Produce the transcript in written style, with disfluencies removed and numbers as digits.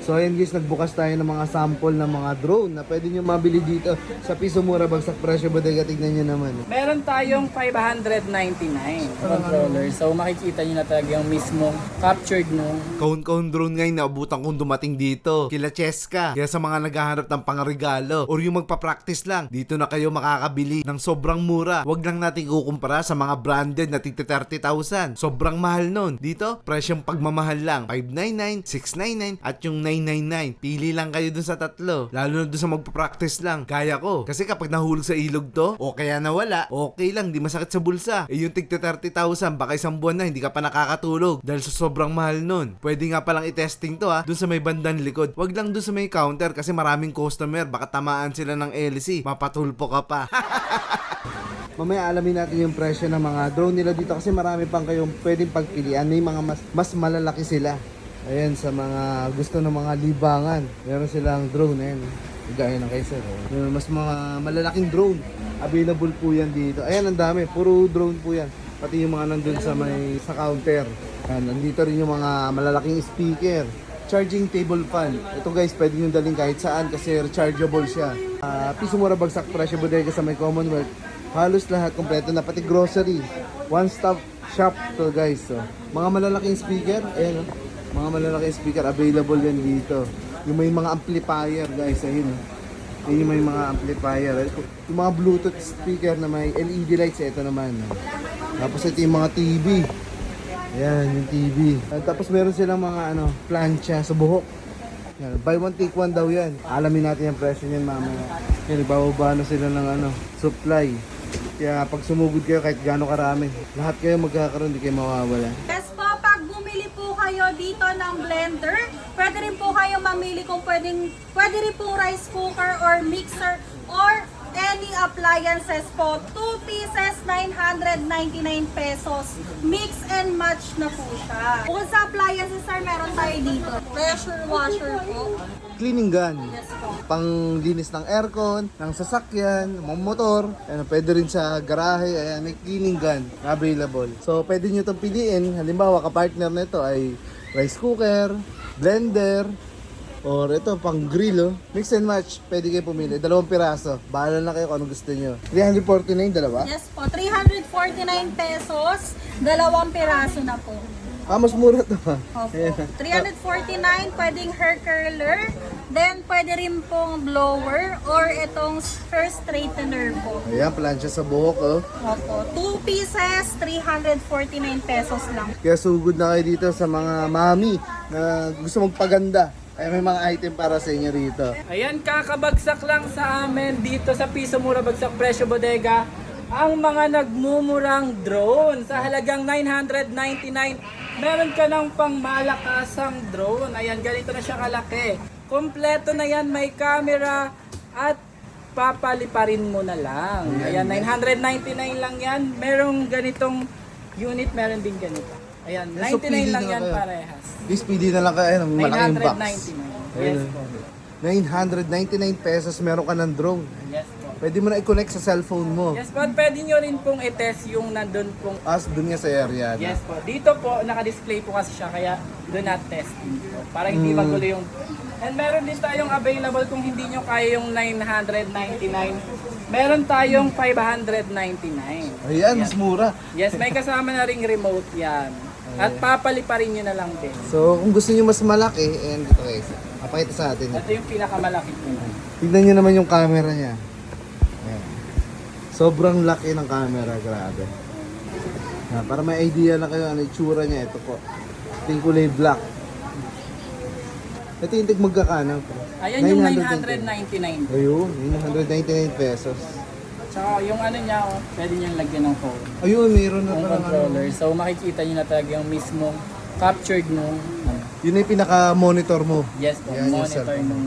So ayan guys, nagbukas tayo ng mga sample ng mga drone na pwede nyo mabili dito sa Piso Mura Bagsak Presyo Bodega. Tignan nyo naman. Meron tayong 599 controller. So makikita nyo na talaga yung mismong captured nung Kaun-kaun drone ngayon naabutan kong dumating dito. Kila Cheska. Kaya sa mga naghahanap ng pangaregalo or yung magpa-practice lang, dito na kayo makakabili ng sobrang mura. Huwag lang natin kukumpara sa mga branded na tigti 30,000. Sobrang mahal nun. Dito, presyong pagmamahal lang. 599, 699 at yung 999. Pili lang kayo dun sa tatlo. Lalo na dun sa magpa-practice lang. Kaya ko. Kasi kapag nahulog sa ilog to, o kaya nawala, okay lang, di masakit sa bulsa. Eh yung tigti 30,000, baka isang buwan na hindi ka pa nakakatulog dahil sa sobrang mahal nun. Pwede nga palang i-testing to dun sa may bandang likod. Wag lang dun sa may counter kasi maraming customer. Baka tamaan sila ng LC. Mapatulpo ka pa. Mamaya alamin natin yung presyo ng mga drone nila dito kasi marami pang kayong pwedeng pagpilian. May mga mas malalaki sila. Ayan, sa mga gusto ng mga libangan. Meron silang drone, ayan. Gaya ng kaysa. Mas mga malalaking drone. Available po yan dito. Ayan, ang dami. Puro drone po yan. Pati yung mga nandun sa counter. Ayan, nandito rin yung mga malalaking speaker. Charging table fan. Ito guys, pwede nyo daling kahit saan kasi rechargeable siya. Piso Mura Bagsak Presyo Bodega sa may Commonwealth. Halos lahat kompleto na, pati grocery. One stop shop to guys. So, mga malalaking speaker, ayan, mga malalaking speaker available yan dito. Yung may mga amplifier guys, ayun. Yung may mga amplifier. Yung mga Bluetooth speaker na may LED lights, ito naman. Tapos ito yung mga TV. Ayan, yung TV. Tapos meron silang mga plancha sa buhok. Yan, buy one take one daw yan. Alamin natin yung presyo niyan mamaya. Yan, ibababa na sila ng supply. Kaya pag sumugod kayo kahit gaano karami, lahat kayo magkakaroon, di kayo mawawala. Yes po, pag bumili po kayo dito ng blender, pwede rin po kayo mamili kung pwede rin po rice cooker or mixer or any appliances po. 2 pieces, 999 pesos. Mix and match na po siya. Bukod sa appliances, sir, meron tayo dito. Pressure washer po. Cleaning gun. Yes po. Pang linis ng aircon, ng sasakyan, ng motor. Ayan, pwede rin sa garahe. Ayan, may cleaning gun available. So, pwede nyo itong piliin. Halimbawa, kapartner nito ay rice cooker, blender, or ito, pang grill, Mix and match, pwede kayo pumili. 2 piraso. Bahala na kayo kung anong gusto nyo. 349, dalawa? Yes po, 349 pesos. 2 piraso na po. Mas mura to ha. Opo. 349, pwedeng hair curler. Then, pwede rin pong blower or itong hair straightener po. Ayan, plancha sa buhok, Opo. 2 pieces, 349 pesos lang. Kaya sugod na kayo dito sa mga mami na gusto magpaganda. Ay, may mga item para sa inyo rito. Ayan, kakabagsak lang sa amin dito sa Piso Mura Bagsak Presyo Bodega ang mga nagmumurang drone sa halagang 999. Meron ka ng pangmalakasang drone. Ayan, ganito na siya kalaki. Kompleto na yan, may camera at papaliparin mo na lang. Ayan, 999 lang yan. Merong ganitong unit, meron din ganito. Ayan, So, 99 pili lang na yan kayo. parehas. Please, pili na lang kayo ng malaking box. 999. Yes Ayun. po. 999 pesos meron ka ng drone. Yes po. Pwede mo na i-connect sa cellphone mo. Yes po, at pwede nyo rin pong i-test yung nandun pong... Dun nga sa area. Yes po, dito po, naka-display po kasi siya, kaya do not testing po. Para hindi magulo yung... And meron din tayong available kung hindi nyo kaya yung 999. Meron tayong 599. Ayan, mas mura. Yes, may kasama na ring remote yan. At papaliparin nyo na lang din. So, kung gusto niyo mas malaki, and ito guys, papakita sa atin. Ito yung pinakamalaki po. Tignan niyo naman yung camera niya. Ayan. Sobrang laki ng camera, grabe. Para may idea na kayo ano itsura niya, ito po. Ito yung kulay black. Ito yung magkakano. Ayan yung 999. Ayun, 999 pesos. Tsaka yung ano niya, pwede niyang lagyan ng phone. Ayun, mayroon na Yung parang controller. So makikita niyo na talaga yung mismong captured nung Yun na yung pinaka-monitor mo. yes po, Yan yung monitor cellphone. nung